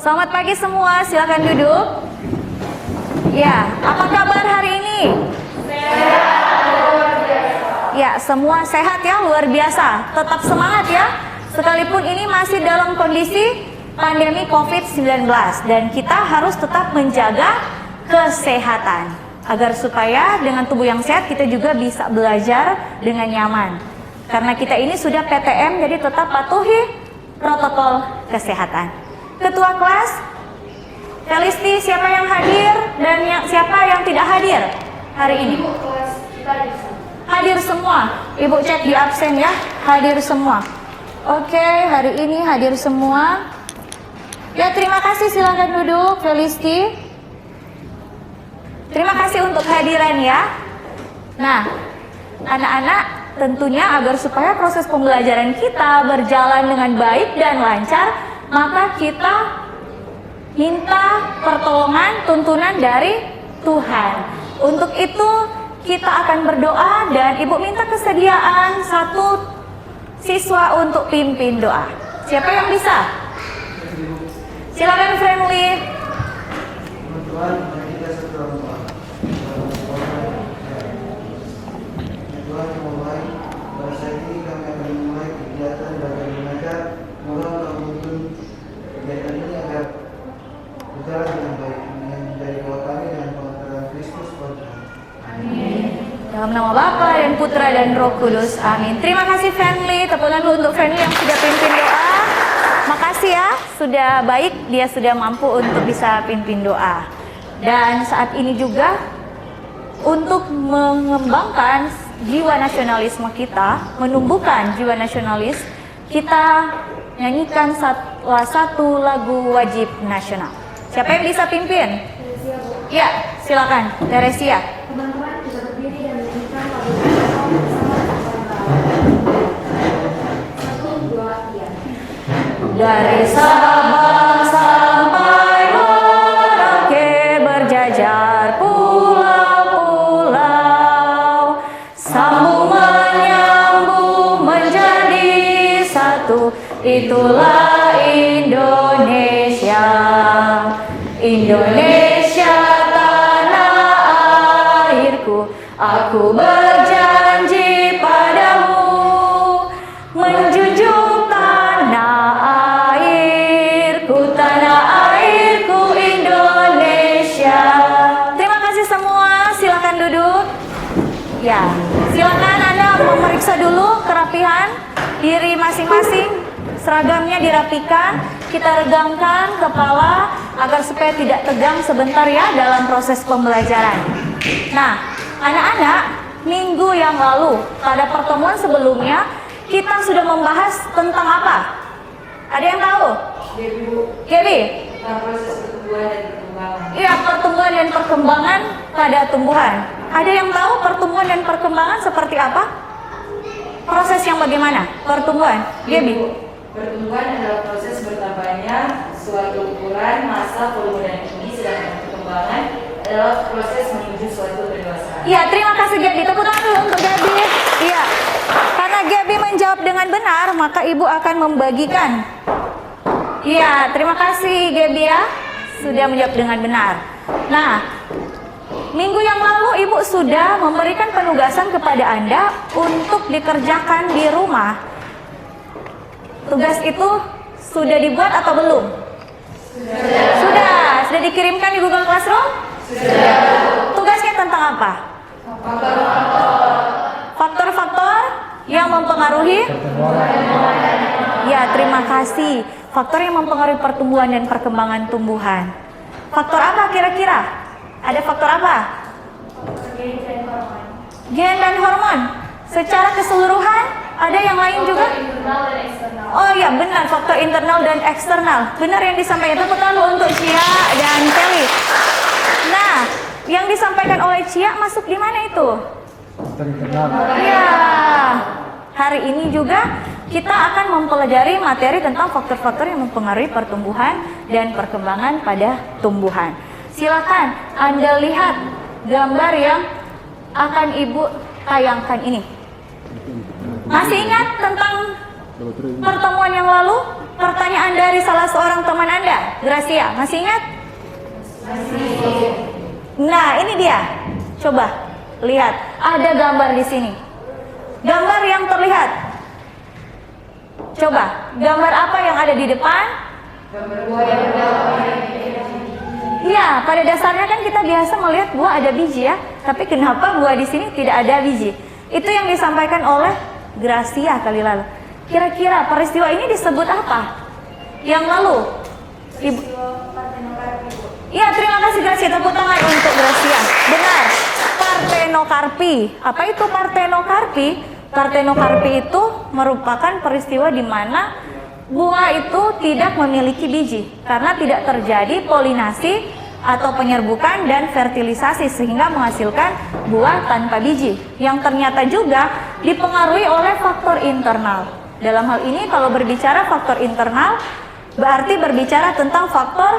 Selamat pagi semua, silakan duduk. Ya, apa kabar hari ini? Sehat, luar biasa. Ya, semua sehat ya, luar biasa. Tetap semangat ya. Sekalipun ini masih dalam kondisi pandemi COVID-19 dan kita harus tetap menjaga kesehatan agar supaya dengan tubuh yang sehat kita juga bisa belajar dengan nyaman. Karena kita ini sudah PTM, jadi tetap patuhi protokol kesehatan. Ketua kelas, Felisti, siapa yang hadir dan siapa yang tidak hadir hari ini? Hadir semua. Ibu cek di absen ya, hadir semua. Oke, hari ini hadir semua. Ya, terima kasih, silakan duduk, Felisti. Terima kasih untuk hadiran ya. Nah, anak-anak, tentunya agar supaya proses pembelajaran kita berjalan dengan baik dan lancar, maka kita minta pertolongan tuntunan dari Tuhan. Untuk itu kita akan berdoa dan Ibu minta kesediaan satu siswa untuk pimpin doa. Siapa yang bisa? Silakan Friendly. Tuhan, kita segera berdoa. Tuhan yang membaik, pada saat ini kami akan memulai kegiatan belajar mengajar. Mohon Kau tuntun kegiatan ini agar berjalan dengan baik, dari doa kami dan pengantaran Kristus Tuhan. Amin. Dalam nama Bapa dan Putra dan Roh Kudus. Amin. Terima kasih Friendly. Tepukan dulu untuk Friendly yang sudah pimpin doa. Makasih ya, sudah baik, dia sudah mampu untuk bisa pimpin doa. Dan saat ini juga untuk mengembangkan jiwa nasionalisme kita, menumbuhkan jiwa nasionalis, kita nyanyikan salah satu lagu wajib nasional. Siapa yang bisa pimpin? Ya, silakan, Teresia. Teman-teman bisa berdiri dan menyanyikan lagu nasional bersama. 1, 2, 3. Dari Sabang sampai Merauke berjajar pulau-pulau, sambung menyambung menjadi satu, itulah Indonesia. Indonesia tanah airku, aku berjanji padamu menjunjung tanah airku Indonesia. Terima kasih semua, silakan duduk. Ya, silakan Anda memeriksa dulu kerapihan diri masing-masing. Seragamnya dirapikan, kita regangkan kepala agar supaya tidak tegang sebentar ya dalam proses pembelajaran. Nah, anak-anak, minggu yang lalu pada pertemuan sebelumnya kita sudah membahas tentang apa? Ada yang tahu? Gaby? Proses pertumbuhan dan perkembangan. Iya, pertumbuhan dan perkembangan pada tumbuhan. Ada yang tahu pertumbuhan dan perkembangan seperti apa? Proses yang bagaimana? Pertumbuhan, Gaby? Pertumbuhan adalah proses bertambahnya suatu ukuran, massa, volume, dan tinggi, sedangkan perkembangan adalah proses menuju suatu pendewasaan. Iya, terima kasih Gaby. Tepuk tangan dulu untuk Gaby. Iya, karena Gaby menjawab dengan benar, maka Ibu akan membagikan. Iya, terima kasih Gaby ya, sudah menjawab dengan benar. Nah, minggu yang lalu Ibu sudah memberikan penugasan kepada Anda untuk dikerjakan di rumah. Tugas itu sudah dibuat atau belum? Sudah dikirimkan di Google Classroom? Sudah. Tugasnya tentang apa? Faktor-faktor yang mempengaruhi? Ya, terima kasih. Faktor yang mempengaruhi pertumbuhan dan perkembangan tumbuhan. Faktor apa kira-kira? Ada faktor apa? Gen dan hormon. Secara keseluruhan, ada yang lain juga? Oh iya, benar, faktor internal dan eksternal. Benar yang disampaikan. Tepuk tangan untuk Cia dan Kelly. Nah, yang disampaikan oleh Cia masuk di mana itu? Faktor internal. Ya, hari ini juga kita akan mempelajari materi tentang faktor-faktor yang mempengaruhi pertumbuhan dan perkembangan pada tumbuhan. Silakan Anda lihat gambar yang akan Ibu tayangkan ini. Masih ingat tentang pertemuan yang lalu? Pertanyaan dari salah seorang teman Anda, Gracia, masih ingat? Masih. Nah, ini dia. Coba lihat, ada gambar di sini. Gambar yang terlihat. Coba, gambar apa yang ada di depan? Gambar buah yang Iya, pada dasarnya kan kita biasa melihat buah ada biji ya. Tapi kenapa buah di sini tidak ada biji? Itu yang disampaikan oleh Gracia kali lalu. Kira-kira peristiwa ini disebut apa? Yang lalu? Ibu. Iya, terima kasih Gracia. Tepuk tangan untuk Gracia. Benar. Partenokarpi. Apa itu partenokarpi? Partenokarpi itu merupakan peristiwa di mana buah itu tidak memiliki biji karena tidak terjadi polinasi atau penyerbukan dan fertilisasi sehingga menghasilkan buah tanpa biji yang ternyata juga dipengaruhi oleh faktor internal. Dalam hal ini kalau berbicara faktor internal berarti berbicara tentang faktor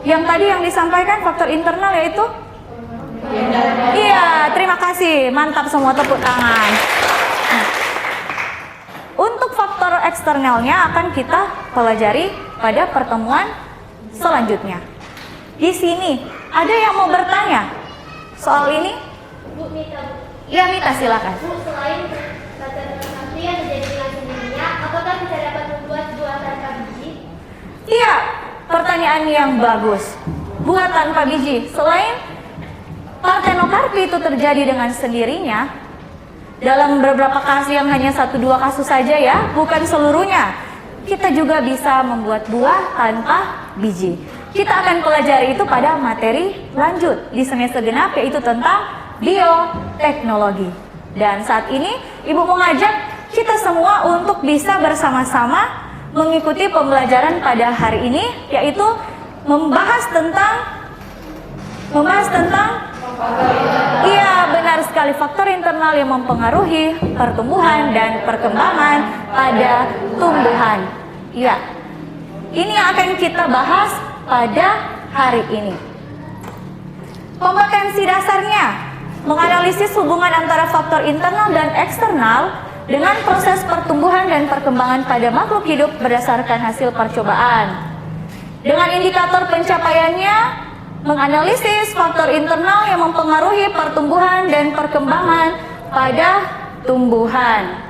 yang tadi yang disampaikan faktor internal yaitu iya, terima kasih. Mantap semua, tepuk tangan. Nah, untuk faktor eksternalnya akan kita pelajari pada pertemuan selanjutnya. Di sini ada yang mau bertanya soal ini? Bu Mita, Ya, Mita silakan. Bu, selain partenokarpi yang terjadi dengan sendirinya, apakah kita dapat membuat buah tanpa biji? Iya, pertanyaan yang bagus. Buah tanpa biji. Selain partenokarpi itu terjadi dengan sendirinya, dalam beberapa kasus yang hanya 1-2 kasus saja ya, bukan seluruhnya, kita juga bisa membuat buah tanpa biji. Kita akan pelajari itu pada materi lanjut di semester genap, yaitu tentang bioteknologi. Dan saat ini Ibu mengajak kita semua untuk bisa bersama-sama mengikuti pembelajaran pada hari ini, yaitu membahas tentang iya, benar sekali, faktor internal yang mempengaruhi pertumbuhan dan perkembangan pada tumbuhan. Iya, ini yang akan kita bahas pada hari ini. Kompetensi dasarnya menganalisis hubungan antara faktor internal dan eksternal dengan proses pertumbuhan dan perkembangan pada makhluk hidup berdasarkan hasil percobaan. Dengan indikator pencapaiannya, menganalisis faktor internal yang mempengaruhi pertumbuhan dan perkembangan pada tumbuhan.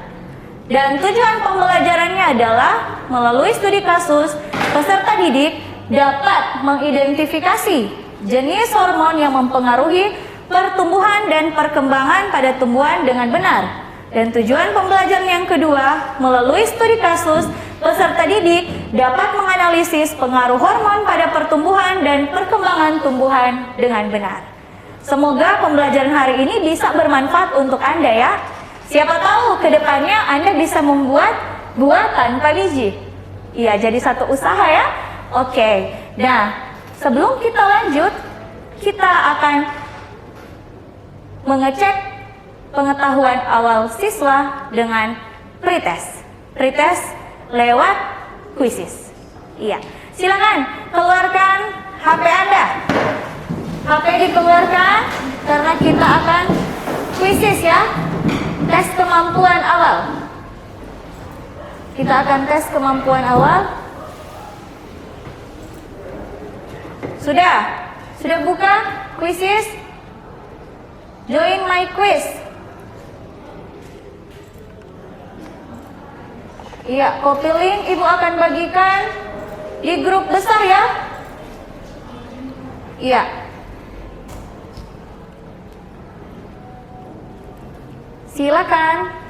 Dan tujuan pembelajarannya adalah melalui studi kasus, peserta didik dapat mengidentifikasi jenis hormon yang mempengaruhi pertumbuhan dan perkembangan pada tumbuhan dengan benar. Dan tujuan pembelajaran yang kedua, melalui studi kasus, peserta didik dapat menganalisis pengaruh hormon pada pertumbuhan dan perkembangan tumbuhan dengan benar. Semoga pembelajaran hari ini bisa bermanfaat untuk Anda ya. Siapa tahu ke depannya Anda bisa membuat buah tanpa biji. Iya, jadi satu usaha ya. Oke, nah sebelum kita lanjut, kita akan mengecek pengetahuan awal siswa dengan pretest. Pretest lewat kuisis. Iya, silakan keluarkan HP Anda. HP dikeluarkan karena kita akan kuisis ya. Tes kemampuan awal. Kita akan tes kemampuan awal. Sudah buka kuisis? Join my quiz. Iya, copy link Ibu akan bagikan di grup besar ya. Iya. Silakan.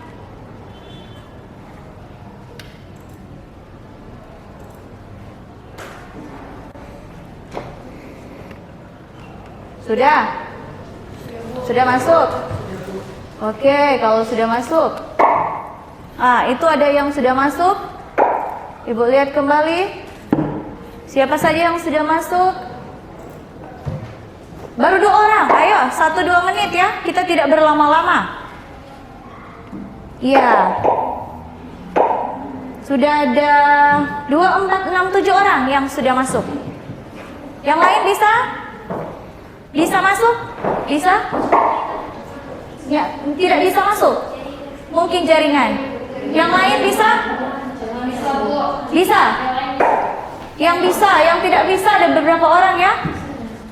Sudah? Sudah masuk? Oke, kalau sudah masuk. Itu ada yang sudah masuk. Ibu lihat kembali. Siapa saja yang sudah masuk? Baru 2 orang. Ayo, 1-2 menit ya. Kita tidak berlama-lama. Iya. Sudah ada 2, 4, 6, 7 orang yang sudah masuk. Yang lain bisa? Bisa masuk? Bisa? Ya, tidak bisa masuk. Mungkin jaringan. Yang lain bisa? Bisa? Yang bisa, yang tidak bisa ada beberapa orang ya?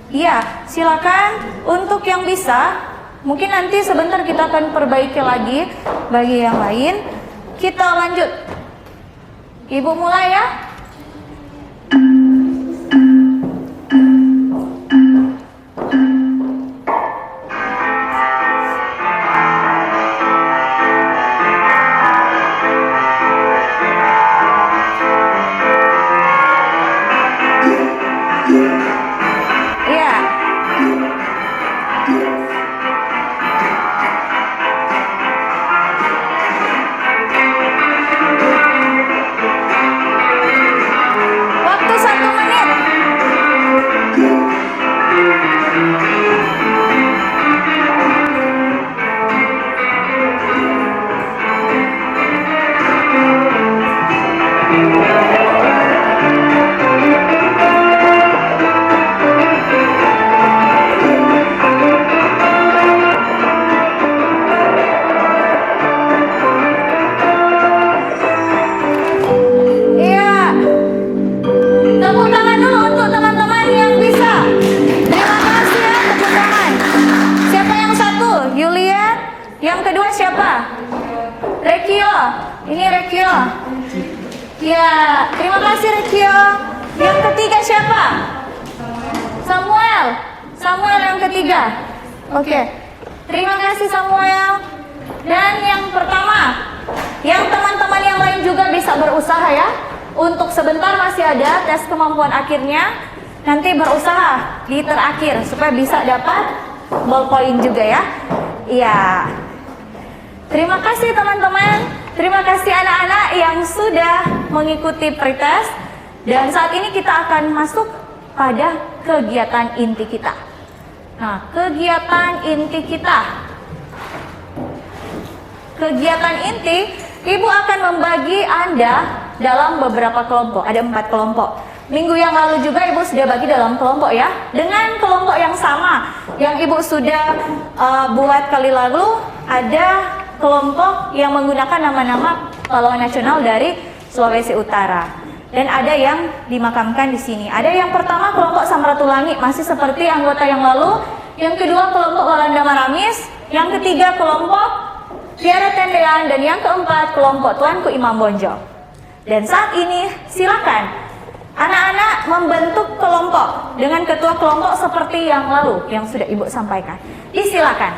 Iya, silakan untuk yang bisa. Mungkin nanti sebentar kita akan perbaiki lagi bagi yang lain. Kita lanjut. Ibu mulai ya. Waktu 1 menit. Iya. Tepuk tangan dulu untuk teman-teman yang bisa. Terima kasih ya, tepuk tangan. Siapa yang satu? Yulia. Yang kedua siapa? Rekio. Ini Rekio. Ya, terima kasih Rekio. Yang ketiga siapa? Samuel. Samuel yang ketiga. Oke. Terima kasih Samuel. Dan yang pertama, yang teman-teman yang lain juga bisa berusaha ya. Untuk sebentar masih ada tes kemampuan akhirnya. Nanti berusaha di terakhir supaya bisa dapat ballpoint juga ya. Iya. Terima kasih teman-teman. Terima kasih anak-anak yang sudah mengikuti pretest. Dan saat ini kita akan masuk pada kegiatan inti kita. Nah, kegiatan inti kita. Kegiatan inti, Ibu akan membagi Anda dalam beberapa kelompok. Ada 4 kelompok. Minggu yang lalu juga Ibu sudah bagi dalam kelompok ya. Dengan kelompok yang sama yang Ibu sudah buat kali lalu, ada kelompok yang menggunakan nama-nama pahlawan nasional dari Sulawesi Utara. Dan ada yang dimakamkan di sini. Ada yang pertama kelompok Samratulangi, masih seperti anggota yang lalu. Yang kedua kelompok Walanda Maramis. Yang ketiga kelompok Tiara Tendean. Dan yang keempat kelompok Tuanku Imam Bonjol. Dan saat ini silakan anak-anak membentuk kelompok dengan ketua kelompok seperti yang lalu yang sudah Ibu sampaikan. Disilakan.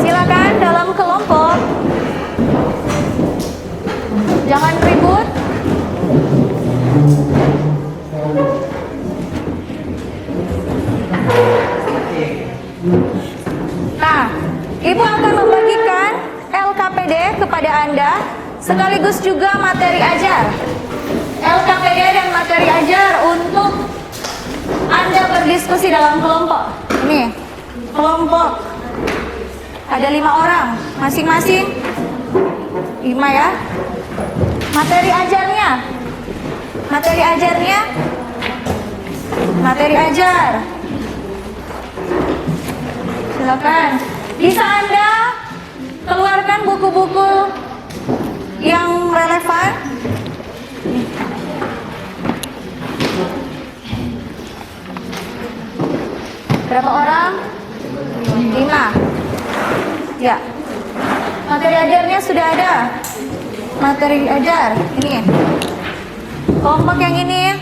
Silakan dalam kelompok. Jangan ribut. Nah, Ibu akan membagikan LKPD kepada Anda sekaligus juga materi ajar. LKPD dan materi ajar untuk Anda berdiskusi dalam kelompok. Ini kelompok ada 5 orang, masing-masing 5 ya. Materi ajarnya, materi ajar. Silakan. Bisa Anda keluarkan buku-buku yang relevan. Berapa orang? 5. Ya. Materi ajarnya sudah ada. materi ajar. Ini kelompok yang ini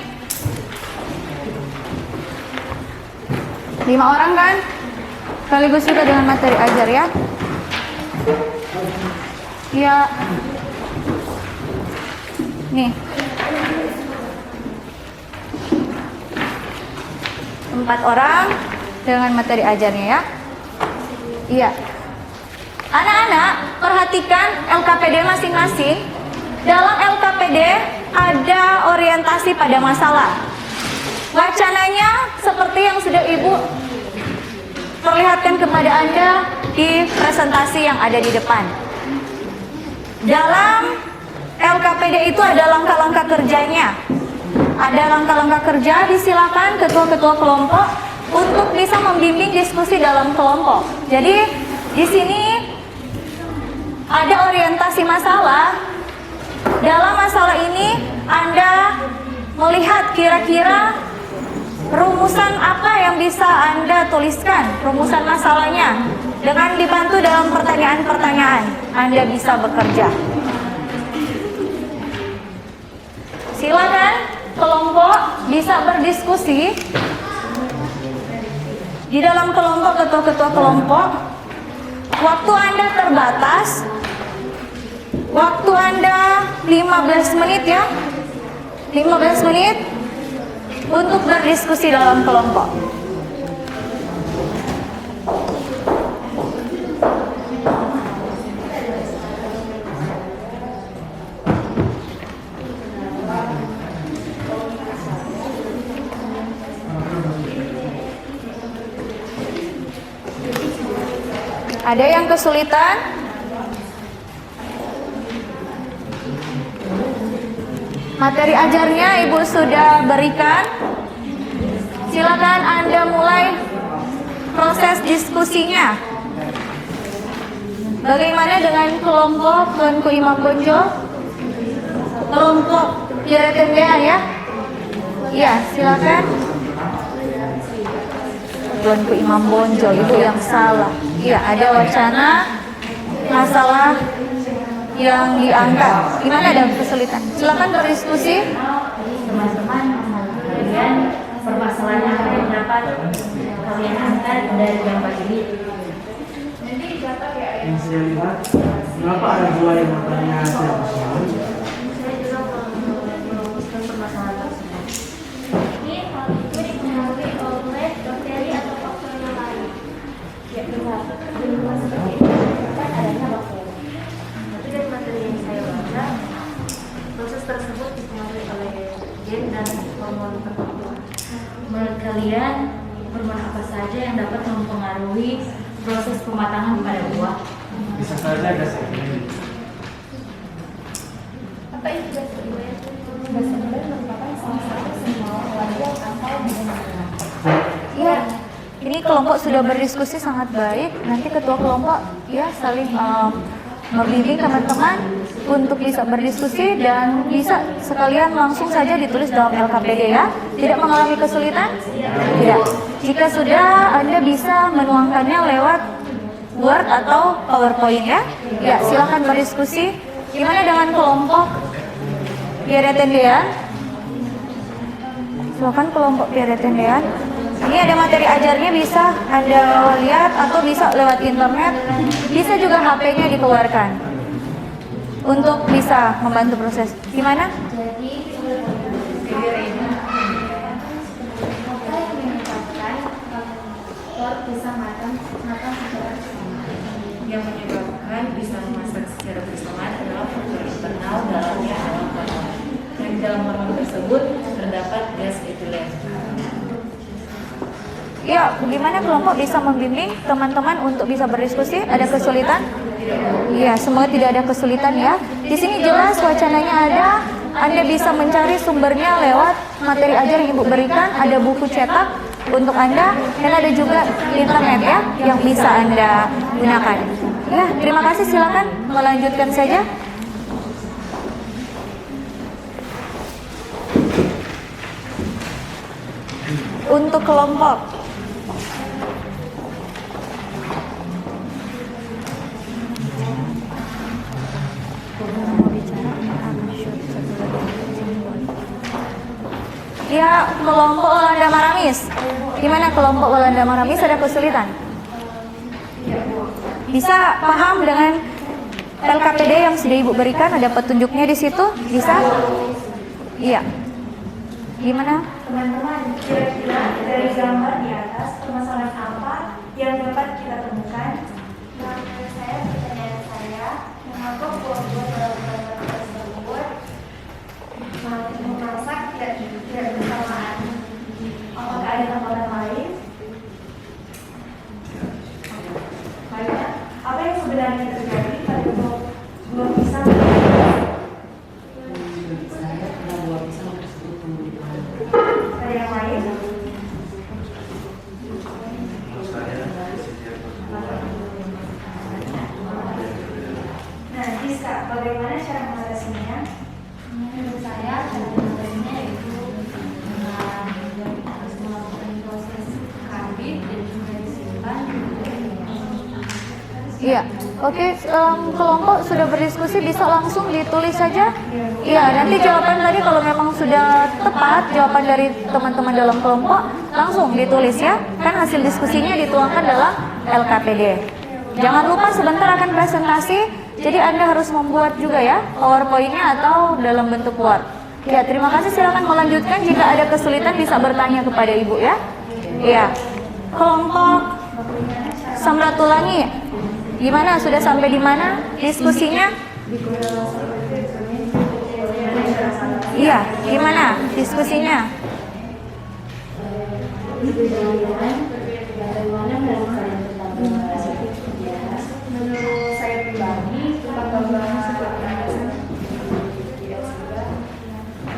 5 orang kan? Sekaligus juga dengan materi ajar ya. Ya. Nih. 4 orang dengan materi ajarnya ya. Iya. Anak-anak, perhatikan LKPD masing-masing. Dalam LKPD ada orientasi pada masalah. Wacananya seperti yang sudah Ibu perlihatkan kepada Anda di presentasi yang ada di depan. Dalam LKPD itu ada langkah-langkah kerjanya. Ada langkah-langkah kerja, disilakan ketua-ketua kelompok untuk bisa membimbing diskusi dalam kelompok. Jadi di sini ada orientasi masalah. Dalam masalah ini Anda melihat kira-kira rumusan apa yang bisa Anda tuliskan, rumusan masalahnya. Dengan dibantu dalam pertanyaan-pertanyaan, Anda bisa bekerja. Silakan kelompok bisa berdiskusi. Di dalam kelompok, ketua-ketua kelompok, waktu Anda terbatas. Waktu Anda 15 menit ya. 15 menit untuk berdiskusi dalam kelompok. Ada yang kesulitan? Materi ajarnya Ibu sudah berikan. Silakan Anda mulai proses diskusinya. Bagaimana dengan kelompok Tuanku Imam Bonjol? Kelompok Yaretendean ya? Iya, silakan. Tuanku Imam Bonjol, Ibu yang salah. Iya, ada wacana masalah yang diangkat. Gimana, ada kesulitan? Silakan berdiskusi. Teman-teman, kalian permasalahan apa yang dapat kalian angkat dari gambar ini? Yang saya lihat, kenapa ada 2 yang matanya saya persoalan? Saya juga merumuskan permasalahan tersebut. Ini hal itu dipengaruhi oleh bakteri atau faktor yang lain. Ya, benar. Di rumah seperti itu kan adanya bakteri. Tapi dari materi yang saya baca, proses tersebut dipengaruhi oleh gen dan hormon tertentu. Menurut kalian, hormon apa saja yang dapat mempengaruhi proses pematangan pada buah? Bisa saja gas ini. Apa itu gas kedua? Gas sebenarnya merupakan salah satu senyawa wajar atau mineral. Iya. Ini kelompok sudah berdiskusi sangat baik. Nanti ketua kelompok ya saling membimbing teman-teman untuk bisa berdiskusi dan bisa sekalian langsung saja ditulis dalam LKPD ya. Tidak mengalami kesulitan? Tidak. Jika sudah, Anda bisa menuangkannya lewat Word atau PowerPoint ya. Ya, silakan berdiskusi. Gimana dengan kelompok Yaretendean? Silakan kelompok Yaretendean. Ini ada materi ajarnya, bisa Anda lihat atau bisa lewat internet. Bisa juga HP-nya dikeluarkan untuk bisa membantu proses. Gimana? Jadi, apa yang menyebabkan telur bisa matang secara bersama? Yang menyebabkan bisa memasak secara bersamaan adalah faktor internal dalamnya adalah hormon. Dan di dalam hormon tersebut terdapat gas etilen. Ya, bagaimana kelompok bisa membimbing teman-teman untuk bisa berdiskusi? Ada kesulitan? Iya, semoga tidak ada kesulitan ya. Di sini jelas wacananya ada. Anda bisa mencari sumbernya lewat materi ajar yang Ibu berikan. Ada buku cetak untuk Anda dan ada juga internet ya yang bisa Anda gunakan. Ya, terima kasih. Silakan melanjutkan saja. Untuk kelompok mau bicara. Ya, kelompok Walanda Maramis. Gimana kelompok Walanda Maramis ada kesulitan? Bisa paham dengan LKPD yang sudah Ibu berikan? Ada petunjuknya di situ? Bisa? Iya. Gimana? Teman-teman, kira-kira dari gambar di atas permasalahan apa yang dapat kita temukan? Menurut saya, pertanyaan saya, mengapa buah-buah dalam gambar tersebut memasak tidak bersamaan? Apakah ada tambahan lain? Baiklah, apa yang sebenarnya terjadi pada buah pisang? Ada yang lain? Nah, Rizka, bagaimana cara mengatasinya? Menurut saya, cara mengatasinya yaitu harus melakukan proses karbit dan juga disimpan. Iya. Oke, kelompok sudah berdiskusi, bisa langsung ditulis saja. Iya, nanti jawaban tadi kalau memang sudah tepat jawaban dari teman-teman dalam kelompok langsung ditulis ya. Kan hasil diskusinya dituangkan dalam LKPD. Jangan lupa sebentar akan presentasi, jadi Anda harus membuat juga ya PowerPoint-nya atau dalam bentuk Word. Ya, terima kasih, silakan melanjutkan. Jika ada kesulitan bisa bertanya kepada Ibu ya. Iya. Kelompok Samratulangi. Gimana? Sudah sampai di mana diskusinya? Iya, gimana diskusinya? Menurut saya pribadi, tentang gambaran seperti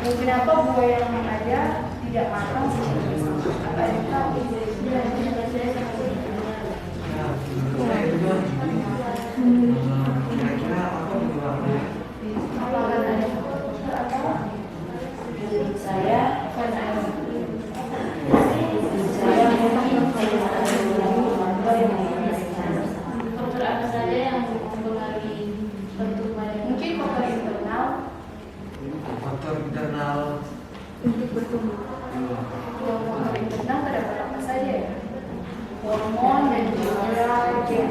kenapa buah yang ada tidak matang seperti sama? Apa yang tahu? Kira-kira apa penyebabnya? Apakah ada faktor atau saya karena Faktor apa saja yang mempengaruhi pertumbuhan? mungkin faktor internal Faktor internal. untuk bertumbuh. Kalau faktor internal terdapat apa saja ya? Hormon dan juga gen.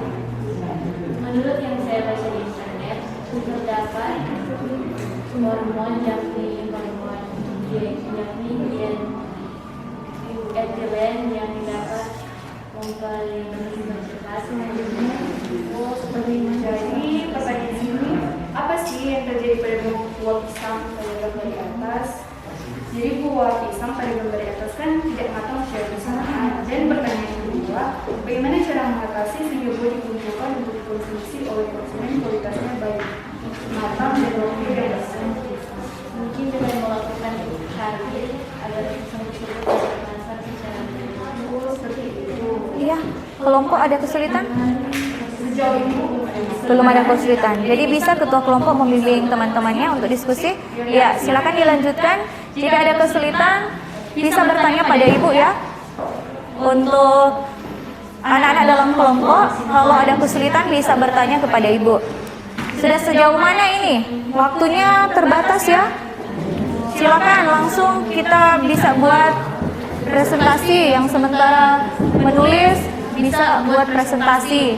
Menurut yang saya baca di internet, terdapat hormon yakni hormon gen etilen yang dapat mempercepat Oh, seperti itu. Jadi pertanyaan ini, apa sih yang terjadi pada buah pisang pada gambar di atas? Jadi buah pisang pada gambar di atas kan tidak matang secara bersamaan. Dan pertanyaan kedua, bagaimana cara mengatasi sehingga buah dikumpulkan untuk dikonsumsi oleh konsumen kualitasnya baik, matang dan waktu yang besar? mungkin dengan melakukan karbit agar pisang tersebut dapat masak secara benar. Oh, seperti itu. Iya, kelompok ada kesulitan? Sejauh ini Belum ada kesulitan. Jadi bisa ketua kelompok membimbing teman-temannya untuk diskusi. Ya, silakan dilanjutkan. Jika ada kesulitan bisa bertanya pada Ibu ya. Untuk anak-anak dalam kelompok, kalau ada kesulitan bisa bertanya kepada Ibu. Sudah sejauh mana ini? Waktunya terbatas ya. Silakan langsung kita bisa buat presentasi yang sementara menulis bisa buat presentasi.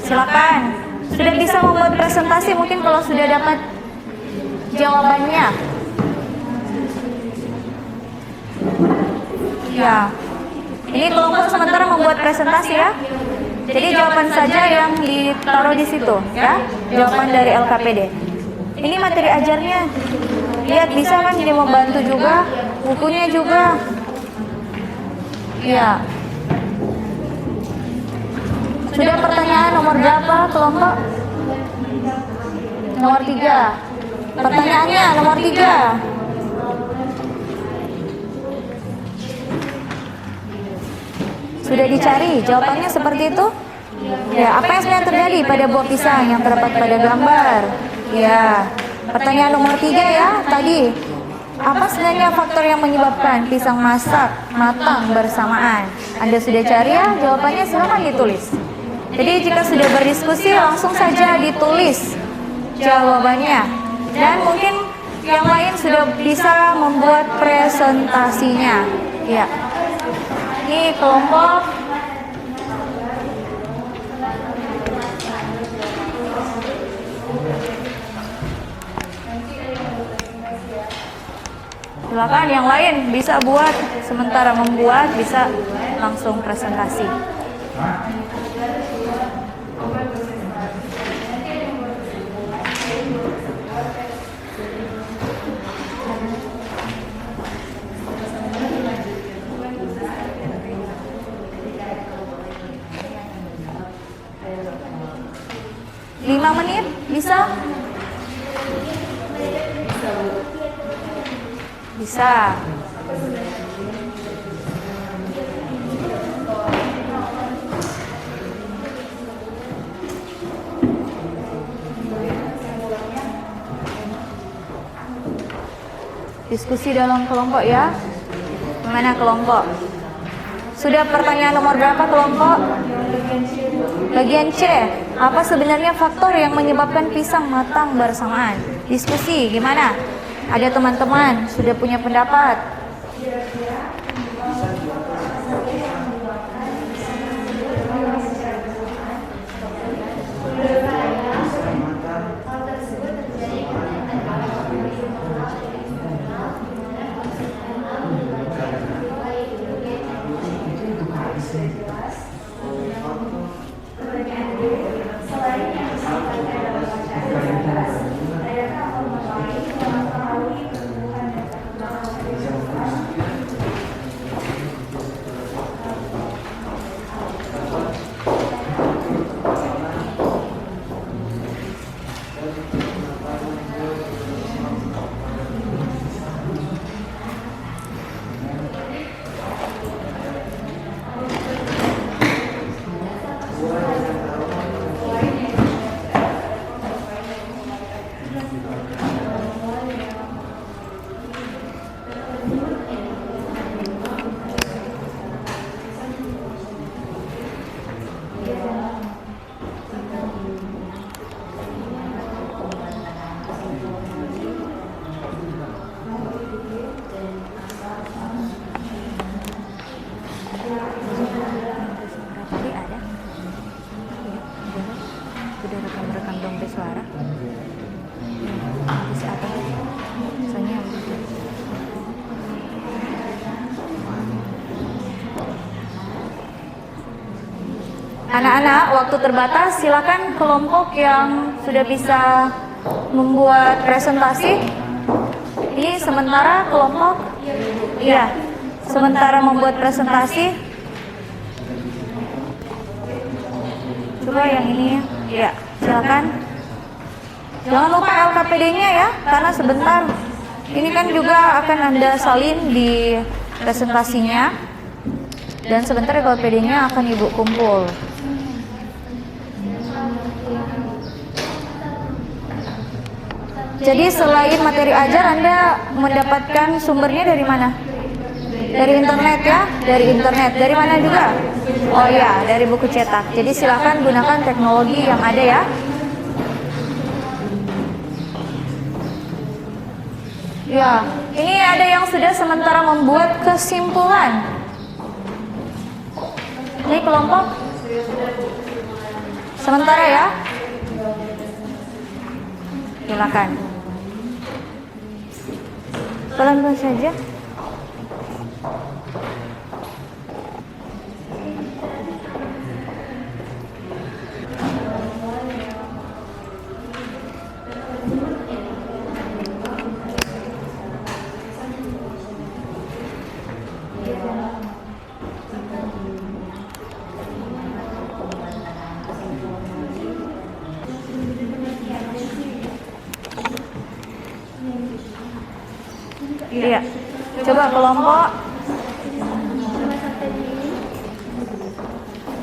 Silakan. Sudah bisa membuat presentasi mungkin kalau sudah dapat jawabannya. Ya. Ini kelompok sementara membuat presentasi ya. Jadi jawaban saja yang ditaruh di situ ya. Jawaban dari LKPD. Ini materi ajarnya. Lihat bisa kan ini membantu juga. Bukunya juga. Ya. Sudah pertanyaan nomor berapa kelompok? Nomor 3. Pertanyaannya nomor 3. Sudah dicari jawabannya seperti itu? Ya, apa yang sebenarnya terjadi pada buah pisang yang terdapat pada gambar? Ya, pertanyaan nomor 3 ya tadi. Apa sebenarnya faktor yang menyebabkan pisang masak matang bersamaan? Anda sudah cari ya? Jawabannya silakan ditulis. Jadi jika sudah berdiskusi langsung saja ditulis jawabannya. Dan mungkin yang lain sudah bisa membuat presentasinya. Ya. Ini kelompok silakan yang lain bisa buat, sementara membuat bisa langsung presentasi. Lima menit bisa? Bisa. Diskusi dalam kelompok ya. Mana kelompok? Sudah pertanyaan nomor berapa kelompok? Bagian C. Apa sebenarnya faktor yang menyebabkan pisang matang bersamaan? Diskusi, gimana? Ada teman-teman sudah punya pendapat? Anak-anak, waktu terbatas, silakan kelompok yang sudah bisa membuat presentasi. Ini sementara kelompok, iya, sementara membuat presentasi. Coba yang ini, ya, silakan. Jangan lupa LKPD-nya ya, karena sebentar. Ini kan juga akan Anda salin di presentasinya, dan sebentar LKPD-nya akan Ibu kumpul. Jadi selain materi ajar, Anda mendapatkan sumbernya dari mana? Dari internet ya? Dari internet. Dari mana juga? Oh iya, dari buku cetak. Jadi silakan gunakan teknologi yang ada ya. Ya, ini ada yang sudah sementara membuat kesimpulan. Ini kelompok sementara ya. Silakan. Pelan-pelan saja. Iya. Coba kelompok.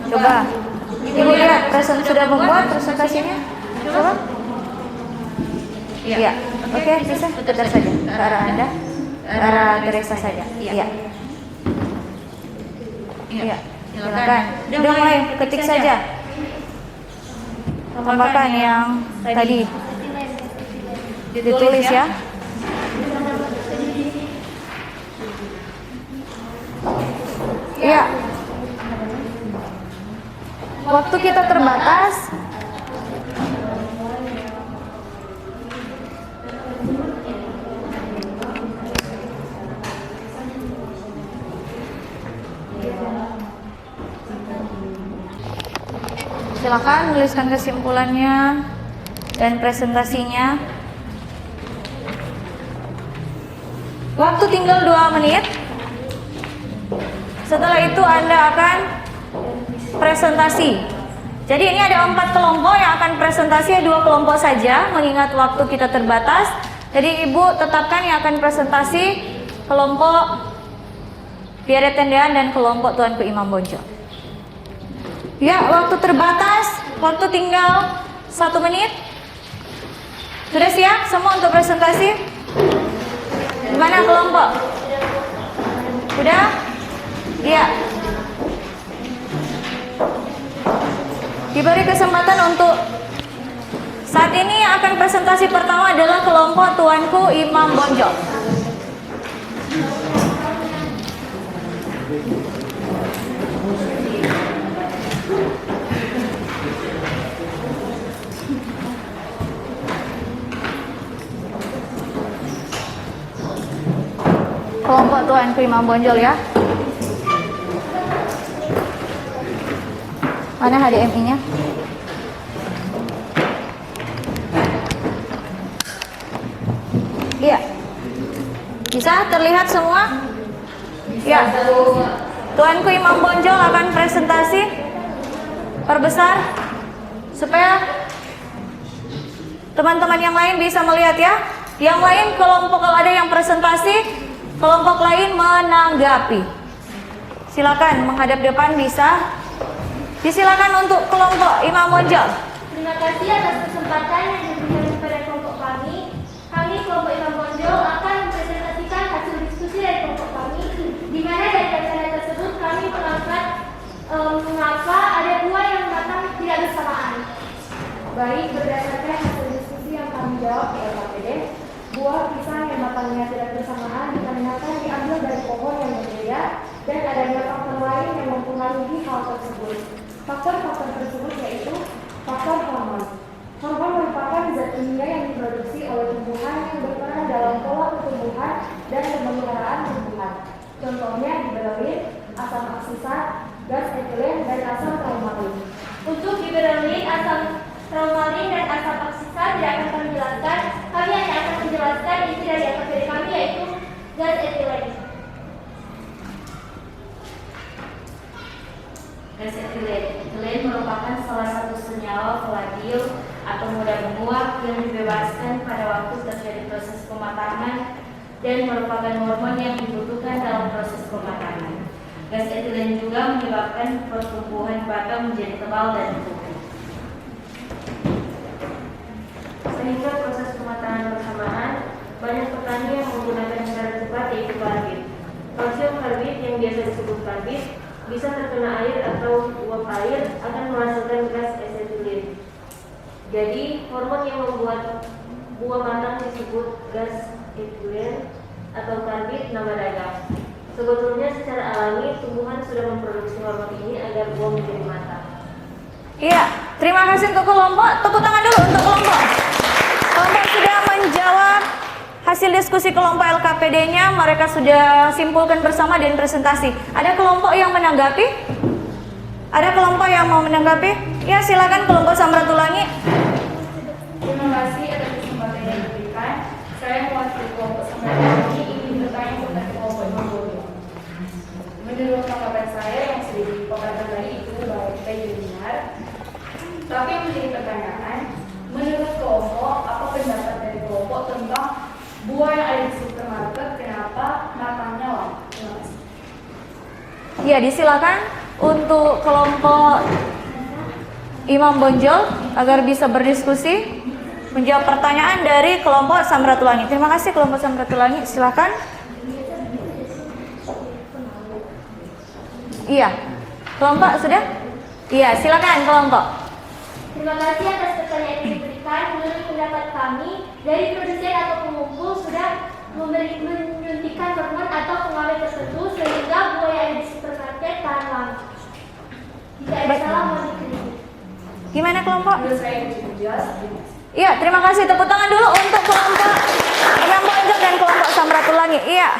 Coba. Ibu lihat sudah membuat presentasinya. Coba. Iya. Oke, bisa. Putar saja. Ke arah Anda. Ke arah Teresa saja. Iya. Iya. Silakan. Udah mulai ketik saja. Tambahkan yang tadi ditulis ya. Iya. Waktu kita terbatas. Silakan tuliskan kesimpulannya dan presentasinya. Waktu tinggal 2 menit. Setelah itu Anda akan presentasi. Jadi ini ada 4 kelompok yang akan presentasi, 2 kelompok saja mengingat waktu kita terbatas. Jadi Ibu tetapkan yang akan presentasi kelompok Biara Tendean dan kelompok Tuanku Imam Bonjol. Ya, waktu terbatas, waktu tinggal 1 menit. Sudah siap semua untuk presentasi? Gimana kelompok? Sudah? Iya. Diberi kesempatan untuk saat ini akan presentasi pertama adalah kelompok Tuanku Imam Bonjol. Kelompok Tuanku Imam Bonjol ya. Mana HDMI-nya? Iya. Bisa terlihat semua? Ya. Tuanku Imam Bonjol akan presentasi. Perbesar supaya teman-teman yang lain bisa melihat ya. Yang lain kelompok kalau ada yang presentasi, kelompok lain menanggapi. Silakan menghadap depan bisa. Disilakan untuk kelompok Imam Bonjol. Terima kasih atas kesempatan yang diberikan kepada kelompok kami. Kami kelompok Imam Bonjol akan mempresentasikan hasil diskusi dari kelompok kami, di mana dari acara tersebut kami mengangkat mengapa ada buah yang datang tidak bersamaan. Baik berdasarkan hasil diskusi yang kami jawab di LKPD, buah pisang yang matangnya tidak bersamaan dikarenakan diambil dari pohon yang berbeda dan adanya faktor lain yang mempengaruhi hal tersebut. Faktor-faktor tersebut yaitu faktor hormon. Hormon merupakan zat kimia yang diproduksi oleh tumbuhan yang berperan dalam pola pertumbuhan dan pemeliharaan tumbuhan. Contohnya di berlin, asam oksisat, gas etilen, dan asam traumalin. Untuk di berlin, asam traumalin dan asam oksisat tidak akan kami jelaskan. Kami hanya akan menjelaskan isi dari LKPD kami yaitu gas etilen. Gas etilen merupakan salah satu senyawa volatil atau mudah menguap yang dibebaskan pada waktu terjadi proses pematangan dan merupakan hormon yang dibutuhkan dalam proses pematangan. Gas etilen juga menyebabkan pertumbuhan batang menjadi tebal dan tumbuh. Sehingga proses pematangan bersamaan, banyak petani yang menggunakan cara cepat yaitu karbit. Kalsium karbit yang biasa disebut karbit bisa terkena air atau uap air akan menghasilkan gas asetilin. Jadi hormon yang membuat buah matang disebut gas etilen atau karbit nama dagang. Sebetulnya secara alami tumbuhan sudah memproduksi hormon ini agar buah menjadi matang. Iya, terima kasih untuk kelompok. Tepuk tangan dulu untuk kelompok. Kelompok sudah menjawab hasil diskusi kelompok LKPD-nya, mereka sudah simpulkan bersama dan presentasi. Ada kelompok yang menanggapi? Ada kelompok yang mau menanggapi? Ya, silakan kelompok Samratulangi. Terima kasih atas kesempatan yang diberikan. Saya mewakili kelompok Samratulangi ingin bertanya kepada kelompok Imam Bonjol. Menurut tanggapan saya yang sudah dipaparkan tadi itu baik dan benar. Tapi yang menjadi pertanyaan, menurut kelompok, apa pendapat dari kelompok tentang buah yang ada di supermarket, kenapa matangnya lama? Terima kasih. Ya, disilakan untuk kelompok Imam Bonjol agar bisa berdiskusi menjawab pertanyaan dari kelompok Samratulangi. Terima kasih kelompok Samratulangi, silakan. Iya, kelompok sudah? Iya, silakan kelompok. Terima kasih atas pertanyaan yang diberikan. Menurut pendapat kami, dari produsen atau pengumpul sudah menyuntikkan hormon atau pengawet tertentu sehingga buah yang ada di supermarket Setan lagi. Jika ada salah mau dikritik. Gimana kelompok? Menurut saya itu cukup jelas. Iya, terima kasih. Tepuk tangan dulu untuk kelompok Rambonjok dan kelompok Samratulangi. Iya,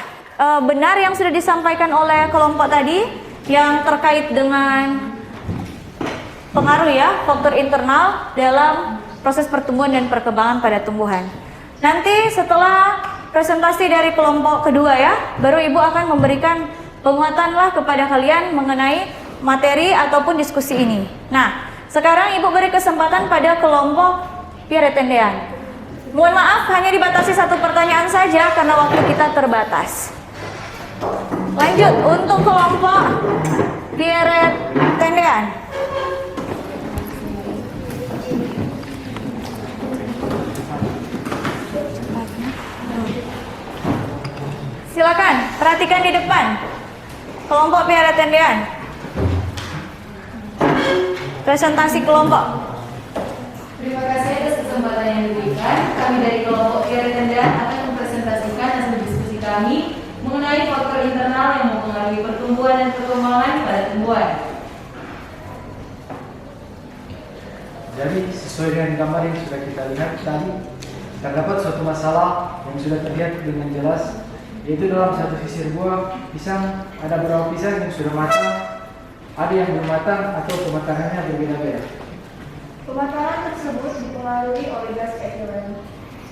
benar yang sudah disampaikan oleh kelompok tadi yang terkait dengan pengaruh ya, faktor internal dalam proses pertumbuhan dan perkembangan pada tumbuhan. Nanti setelah presentasi dari kelompok kedua ya, baru Ibu akan memberikan penguatanlah kepada kalian mengenai materi ataupun diskusi ini. Nah, sekarang Ibu beri kesempatan pada kelompok Pierre Tendean. Mohon maaf, hanya dibatasi satu pertanyaan saja karena waktu kita terbatas. Lanjut untuk kelompok Pierre Tendean. Silakan, perhatikan di depan. Kelompok Pierre Tendean. Presentasi kelompok. Terima kasih atas kesempatan yang diberikan. Kami dari kelompok Pierre Tendean akan mempresentasikan hasil diskusi kami mengenai faktor internal yang mempengaruhi pertumbuhan dan perkembangan pada tumbuhan. Jadi sesuai dengan gambar yang sudah kita lihat tadi, terdapat suatu masalah yang sudah terlihat dengan jelas, yaitu dalam satu sisir buah pisang ada beberapa pisang yang sudah matang, ada yang belum matang atau kematangannya berbeda-beda. Pematangan tersebut dipengaruhi oleh gas etilen.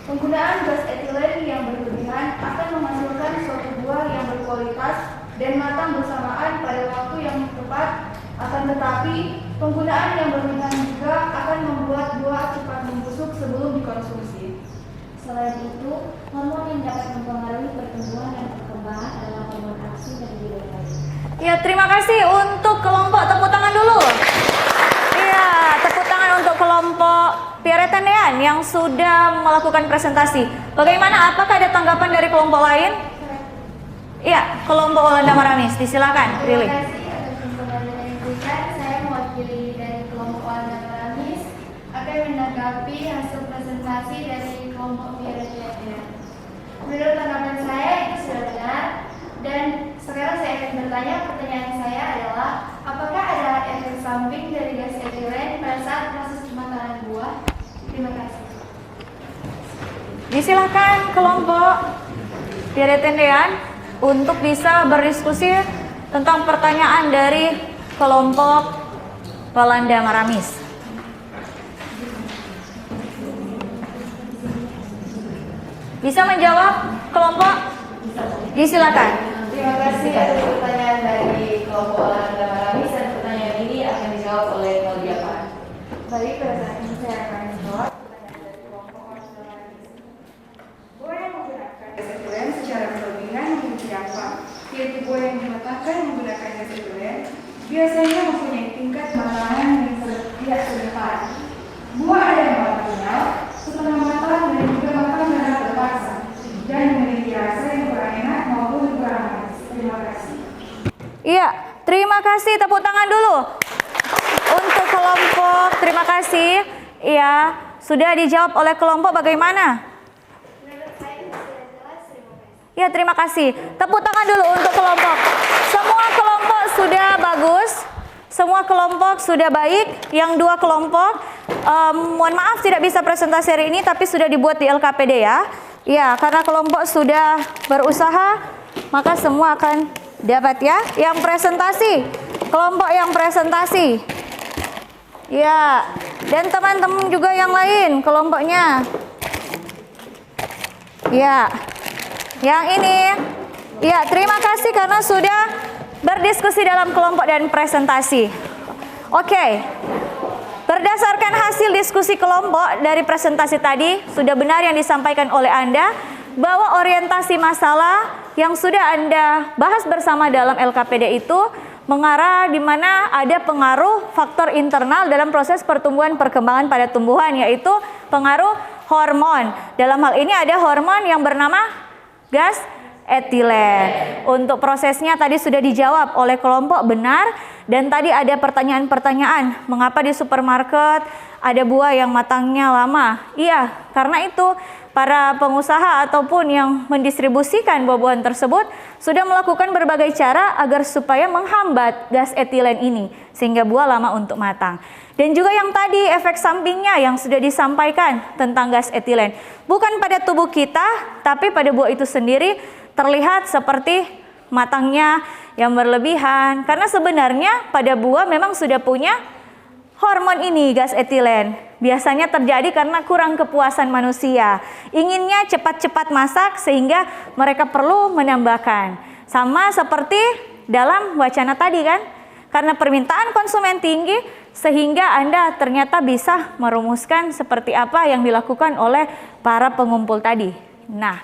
Penggunaan gas etilen yang berlebihan akan menghasilkan suatu buah yang berkualitas dan matang bersamaan pada waktu yang tepat. Akan tetapi, penggunaan yang berlebihan juga akan membuat buah cepat membusuk sebelum dikonsumsi. Selain itu, hormon yang dapat mempengaruhi pertumbuhan dan perkembangan adalah hormon aksi dan tiroid. Ya, terima kasih untuk kelompok, tepuk tangan dulu. Iya, tepuk tangan untuk kelompok Pierre Tendean yang sudah melakukan presentasi. Bagaimana? Apakah ada tanggapan dari kelompok lain? Iya, kelompok Walanda Maramis, disilakan. Terima Pilih. kasih atas kesempatan yang diberikan. Saya mewakili dari kelompok Walanda Maramis akan menanggapi hasil presentasi dari kelompok Pierre Tendean. Menurut tanggapan saya itu sudah benar, dan sekarang saya akan bertanya. Pertanyaan saya adalah, apakah ada efek samping dari gas etilen pada saat proses pematangan buah? Terima kasih. Disilakan kelompok Pierre Tendean untuk bisa berdiskusi tentang pertanyaan dari kelompok Walanda Maramis. Bisa menjawab kelompok? Disilakan. Terima kasih atas pertanyaan dari kelompok Walanda Maramis, dan pertanyaan ini akan dijawab oleh Claudia Pan. Baik, pada saat ini saya akan menjawab pertanyaan dari kelompok Walanda Maramis. Buah yang menggunakan gas etilen secara berlebihan memiliki dampak, yaitu buah yang dimatangkan menggunakan gas etilen biasanya mempunyai tingkat matangan yang tidak sedekat. Buah ada yang matang final, setengah matang dan juga matang secara terpaksa, dan memiliki rasa yang kurang enak maupun kurang manis. Terima kasih. Iya, terima kasih. Tepuk tangan dulu untuk kelompok. Terima kasih. Iya, sudah dijawab oleh kelompok. Bagaimana? Menurut saya itu sudah jelas. Terima kasih. Ya, terima kasih. Tepuk tangan dulu untuk kelompok. Semua kelompok sudah bagus. Semua kelompok sudah baik. Yang dua kelompok, mohon maaf tidak bisa presentasi hari ini, tapi sudah dibuat di LKPD ya. Ya, karena kelompok sudah berusaha, maka semua akan dapat ya. Yang presentasi, kelompok yang presentasi. Ya, dan teman-teman juga yang lain kelompoknya. Ya, yang ini. Ya, terima kasih karena sudah berdiskusi dalam kelompok dan presentasi. Oke. Berdasarkan hasil diskusi kelompok dari presentasi tadi, sudah benar yang disampaikan oleh Anda bahwa orientasi masalah yang sudah Anda bahas bersama dalam LKPD itu mengarah di mana ada pengaruh faktor internal dalam proses pertumbuhan perkembangan pada tumbuhan, yaitu pengaruh hormon. Dalam hal ini ada hormon yang bernama gas etilen. Untuk prosesnya tadi sudah dijawab oleh kelompok benar, dan tadi ada pertanyaan-pertanyaan, mengapa di supermarket ada buah yang matangnya lama. Iya, karena itu para pengusaha ataupun yang mendistribusikan buah-buahan tersebut sudah melakukan berbagai cara agar supaya menghambat gas etilen ini sehingga buah lama untuk matang. Dan juga yang tadi efek sampingnya yang sudah disampaikan tentang gas etilen, bukan pada tubuh kita tapi pada buah itu sendiri terlihat seperti matangnya yang berlebihan, karena sebenarnya pada buah memang sudah punya hormon ini, gas etilen. Biasanya terjadi karena kurang kepuasan manusia. Inginnya cepat-cepat masak sehingga mereka perlu menambahkan. Sama seperti dalam wacana tadi kan. Karena permintaan konsumen tinggi sehingga Anda ternyata bisa merumuskan seperti apa yang dilakukan oleh para pengumpul tadi. Nah,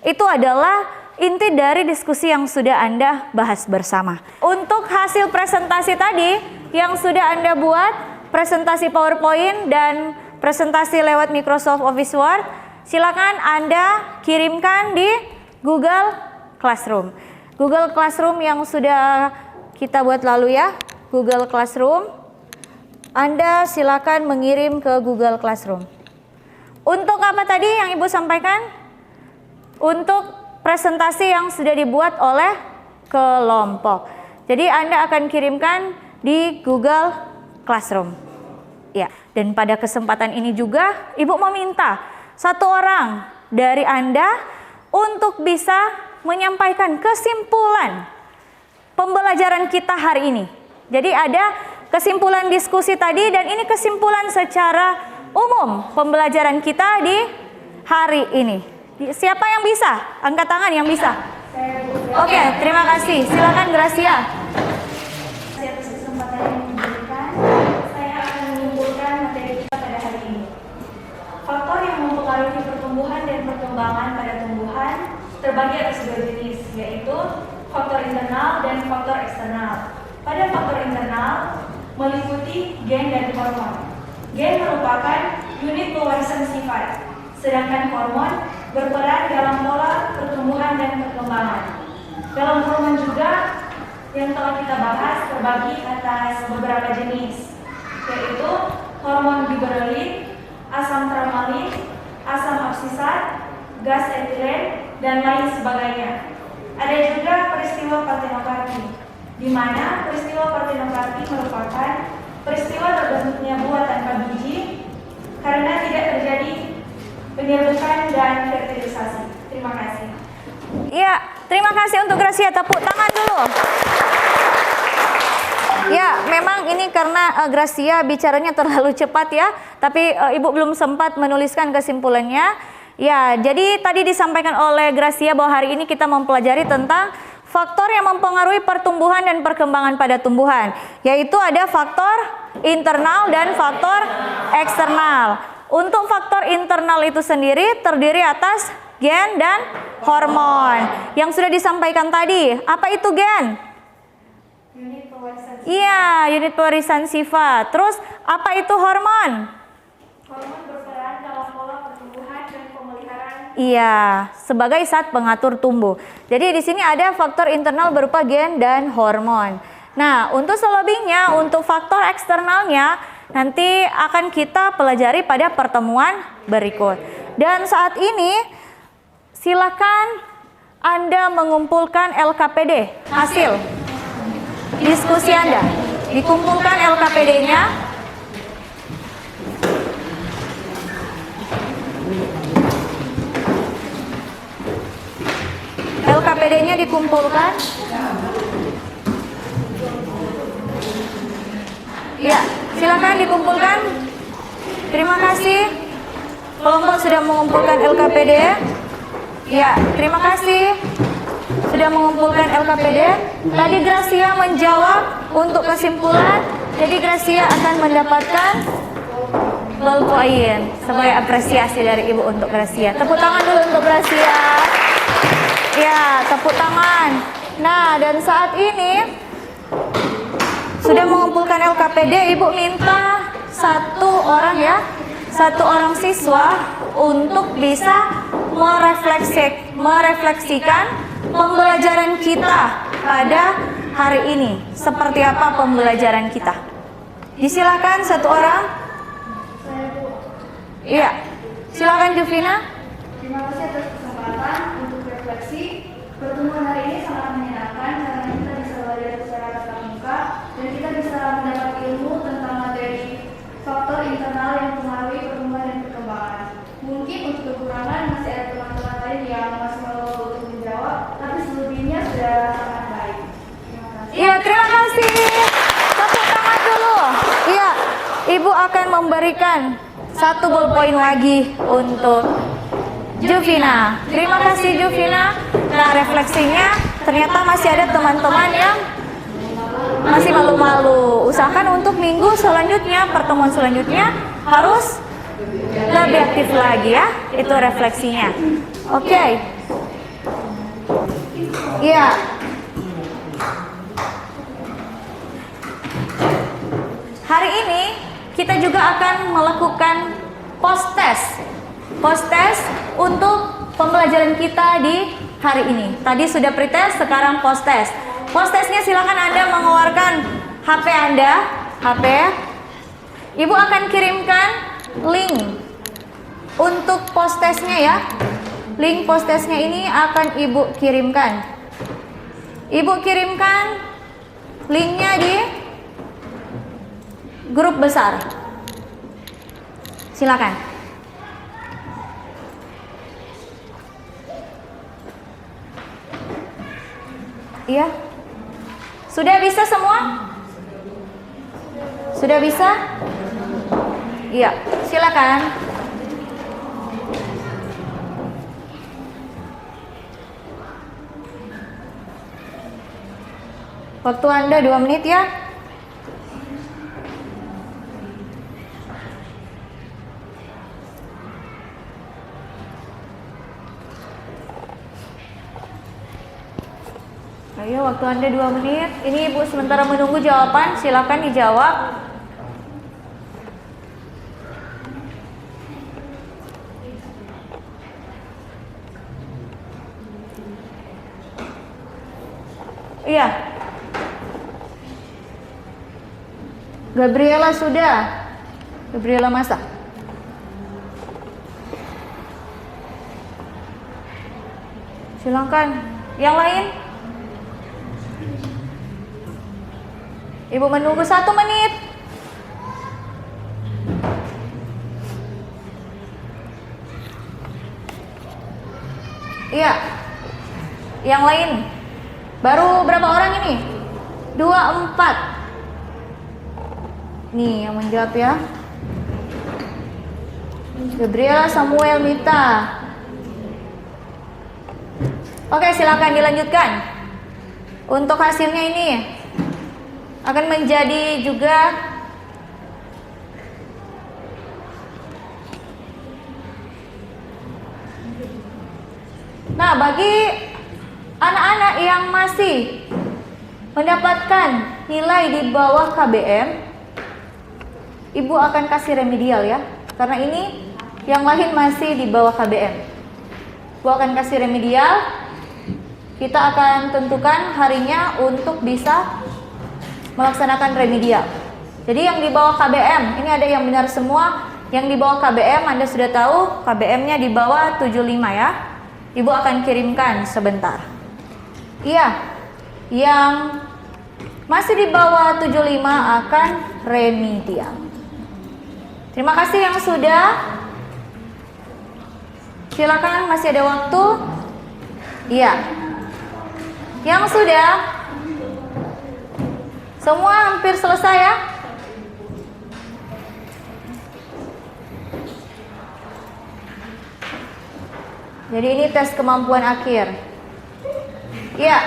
itu adalah inti dari diskusi yang sudah Anda bahas bersama. Untuk hasil presentasi tadi yang sudah Anda buat, presentasi PowerPoint dan presentasi lewat Microsoft Office Word, silakan Anda kirimkan di Google Classroom. Google Classroom yang sudah kita buat lalu ya, Google Classroom. Anda silakan mengirim ke Google Classroom. Untuk apa tadi yang Ibu sampaikan? Untuk presentasi yang sudah dibuat oleh kelompok. Jadi Anda akan kirimkan di Google Classroom. Ya, dan pada kesempatan ini juga Ibu meminta satu orang dari Anda untuk bisa menyampaikan kesimpulan pembelajaran kita hari ini. Jadi ada kesimpulan diskusi tadi dan ini kesimpulan secara umum pembelajaran kita di hari ini. Siapa yang bisa? Angkat tangan yang bisa. Oke, terima kasih. Silakan Gracia. Atas kesempatan yang diberikan, saya akan menyimpulkan materi kita pada hari ini. Faktor yang mempengaruhi pertumbuhan dan perkembangan pada tumbuhan terbagi atas dua jenis, yaitu faktor internal dan faktor eksternal. Pada faktor internal meliputi gen dan hormon. Gen merupakan unit pewarisan sifat, sedangkan hormon berperan dalam pola pertumbuhan dan perkembangan. Dalam hormon juga yang telah kita bahas terbagi atas beberapa jenis, yaitu hormon giberelit, asam tramalik, asam absisat, gas etilen, dan lain sebagainya. Ada juga peristiwa partenokarpi, di mana peristiwa partenokarpi merupakan peristiwa terbentuknya buah tanpa biji karena tidak terjadi penyerbukan dan fertilisasi. Terima kasih. Ya, terima kasih untuk Gracia. Tepuk tangan dulu. Ya, memang ini karena Gracia bicaranya terlalu cepat ya, tapi Ibu belum sempat menuliskan kesimpulannya. Ya, jadi tadi disampaikan oleh Gracia bahwa hari ini kita mempelajari tentang faktor yang mempengaruhi pertumbuhan dan perkembangan pada tumbuhan, yaitu ada faktor internal dan faktor eksternal. Untuk faktor internal itu sendiri terdiri atas gen dan hormon. Yang sudah disampaikan tadi, apa itu gen? Unit pewarisan sifat. Iya, unit pewarisan sifat. Terus apa itu hormon? Hormon berperan dalam pola pertumbuhan dan pemeliharaan. Iya, sebagai zat pengatur tumbuh. Jadi di sini ada faktor internal berupa gen dan hormon. Nah, untuk selebihnya, untuk faktor eksternalnya nanti akan kita pelajari pada pertemuan berikut. Dan saat ini silakan Anda mengumpulkan LKPD hasil diskusi Anda. Dikumpulkan LKPD-nya. LKPD-nya dikumpulkan. Ya, silakan dikumpulkan. Terima kasih. Kelompok sudah mengumpulkan LKPD. Ya, terima kasih sudah mengumpulkan LKPD. Tadi Gracia menjawab untuk kesimpulan. Jadi Gracia akan mendapatkan ballpoint sebagai apresiasi dari Ibu untuk Gracia. Tepuk tangan dulu untuk Gracia. Ya, tepuk tangan. Nah, dan saat ini sudah mengumpulkan LKPD, Ibu minta satu orang siswa untuk bisa merefleksikan pembelajaran kita pada hari ini. Seperti apa pembelajaran kita? Disilakan satu orang. Iya. Silakan Juvina. Terima kasih atas kesempatan untuk refleksi. Pertemuan hari ini sangat menyenangkan karena kita bisa belajar secara tatap muka dan kita bisa mendapat ilmu tentang materi faktor internal yang mempengaruhi pertumbuhan dan perkembangan. Mungkin untuk kekurangan masih ada teman-teman lain yang masih malu untuk menjawab, tapi selebihnya sudah sangat baik. Terima kasih. Iya, terima kasih. Tepuk tangan dulu. Iya, Ibu akan memberikan 1 ballpoint lagi untuk Juvina. Terima kasih Juvina. Nah, refleksinya ternyata masih ada teman-teman yang masih malu-malu. Usahakan untuk minggu selanjutnya, pertemuan selanjutnya harus lebih aktif lagi ya. Itu refleksinya. Oke. Iya. Hari ini kita juga akan melakukan post test. Post test untuk pembelajaran kita di hari ini. Tadi sudah pretest, sekarang post test. Post testnya silakan Anda mengeluarkan HP Anda, HP. Ibu akan kirimkan link untuk post testnya ya. Link post testnya ini akan Ibu kirimkan. Ibu kirimkan linknya di grup besar. Silakan. Iya. Sudah bisa semua? Sudah bisa? Iya, silakan. Waktu Anda 2 menit ya. Ayo, waktu Anda 2 menit. Ini Ibu sementara menunggu jawaban, silakan dijawab. Iya. Gabriela sudah. Gabriela masa. Silakan. Yang lain? Ibu menunggu 1 menit. Iya. Yang lain? Baru berapa orang ini? 2, 4. Nih yang menjawab ya. Gabriela, Samuel, Mita. Oke, silakan dilanjutkan. Untuk hasilnya ini akan menjadi juga bagi anak-anak yang masih mendapatkan nilai di bawah KBM, Ibu akan kasih remedial ya. Karena ini yang lain masih di bawah KBM. Ibu akan kasih remedial. Kita akan tentukan harinya untuk bisa melaksanakan remedial. Jadi yang di bawah KBM, ini ada yang benar semua. Yang di bawah KBM Anda sudah tahu, KBM-nya di bawah 75 ya. Ibu akan kirimkan sebentar. Iya, yang masih di bawah 75 akan remedial. Terima kasih yang sudah. Silakan, masih ada waktu. Iya. Yang sudah, semua hampir selesai ya. Jadi ini tes kemampuan akhir. Ya,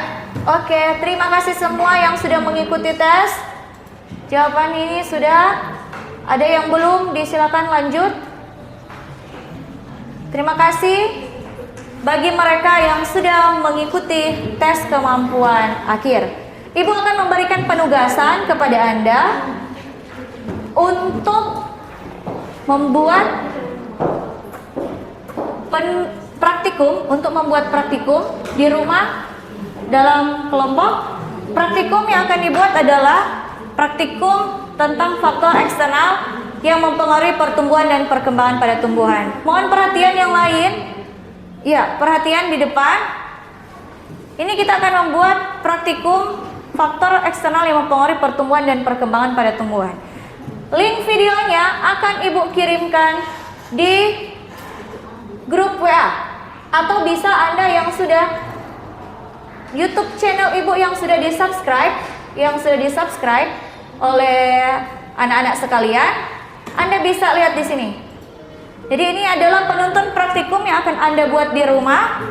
oke. Terima kasih semua yang sudah mengikuti tes. Jawaban ini sudah. Ada yang belum, disilakan lanjut. Terima kasih bagi mereka yang sudah mengikuti tes kemampuan akhir. Ibu akan memberikan penugasan kepada Anda untuk membuat praktikum di rumah dalam kelompok. Praktikum yang akan dibuat adalah praktikum tentang faktor eksternal yang mempengaruhi pertumbuhan dan perkembangan pada tumbuhan. Mohon perhatian yang lain. Ya, perhatian di depan. Ini kita akan membuat praktikum faktor eksternal yang mempengaruhi pertumbuhan dan perkembangan pada tumbuhan. Link videonya akan Ibu kirimkan di grup WA, atau bisa Anda yang sudah YouTube channel Ibu yang sudah di-subscribe oleh anak-anak sekalian, Anda bisa lihat di sini. Jadi ini adalah penuntun praktikum yang akan Anda buat di rumah.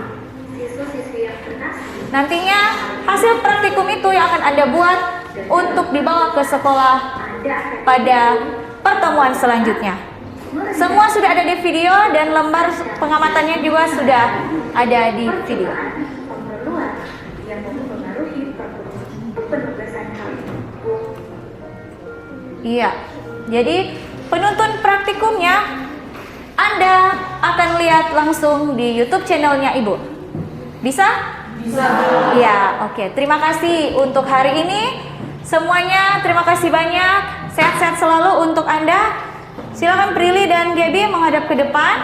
Nantinya hasil praktikum itu yang akan Anda buat untuk dibawa ke sekolah pada pertemuan selanjutnya. Semua sudah ada di video dan lembar pengamatannya juga sudah ada di video. Iya, jadi penuntun praktikumnya Anda akan lihat langsung di YouTube channelnya Ibu. Bisa? Bisa. Ya, oke. Terima kasih untuk hari ini. Semuanya terima kasih banyak. Sehat-sehat selalu untuk Anda. Silakan Prilly dan Gaby menghadap ke depan.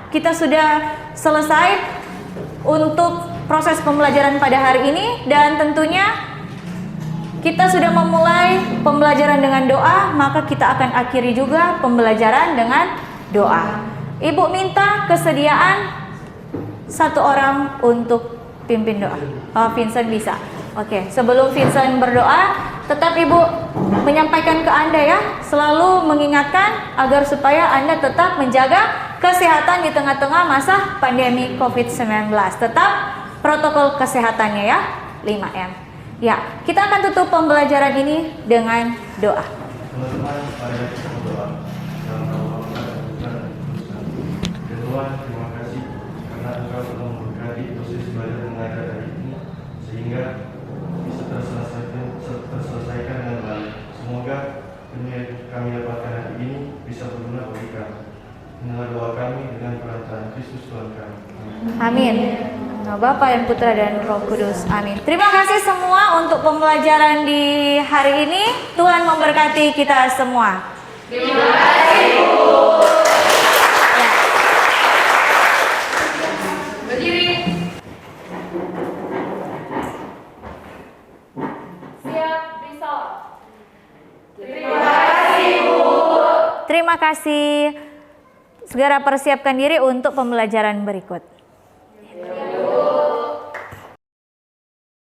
Kita sudah selesai untuk proses pembelajaran pada hari ini, dan tentunya kita sudah memulai pembelajaran dengan doa, maka kita akan akhiri juga pembelajaran dengan doa. Ibu minta kesediaan satu orang untuk pimpin doa. Oh, Vincent bisa. Oke, sebelum Vincent berdoa, tetap Ibu menyampaikan ke Anda ya, selalu mengingatkan agar supaya Anda tetap menjaga kesehatan di tengah-tengah masa pandemi COVID-19. Tetap protokol kesehatannya ya, 5M. Ya, kita akan tutup pembelajaran ini dengan doa. Teman-teman, mari kita berdoa. Dalam nama Bapa dan Putra dan Roh Kudus. Ya Tuhan, terima kasih karena Engkau telah memberkati proses belajar mengajar hari ini sehingga bisa terselesaikan dengan baik. Semoga ilmu yang kami dapatkan hari ini bisa berguna bagi kami. Inilah doa kami dengan perantaraan Kristus Tuhan kami. Amin. Nama Bapa dan Putra dan Roh Kudus. Amin. Terima kasih semua untuk pembelajaran di hari ini. Tuhan memberkati kita semua. Terima kasih, Bu. Ya. Berdiri. Siap, risalah. Terima kasih, Bu. Terima kasih. Segera persiapkan diri untuk pembelajaran berikut.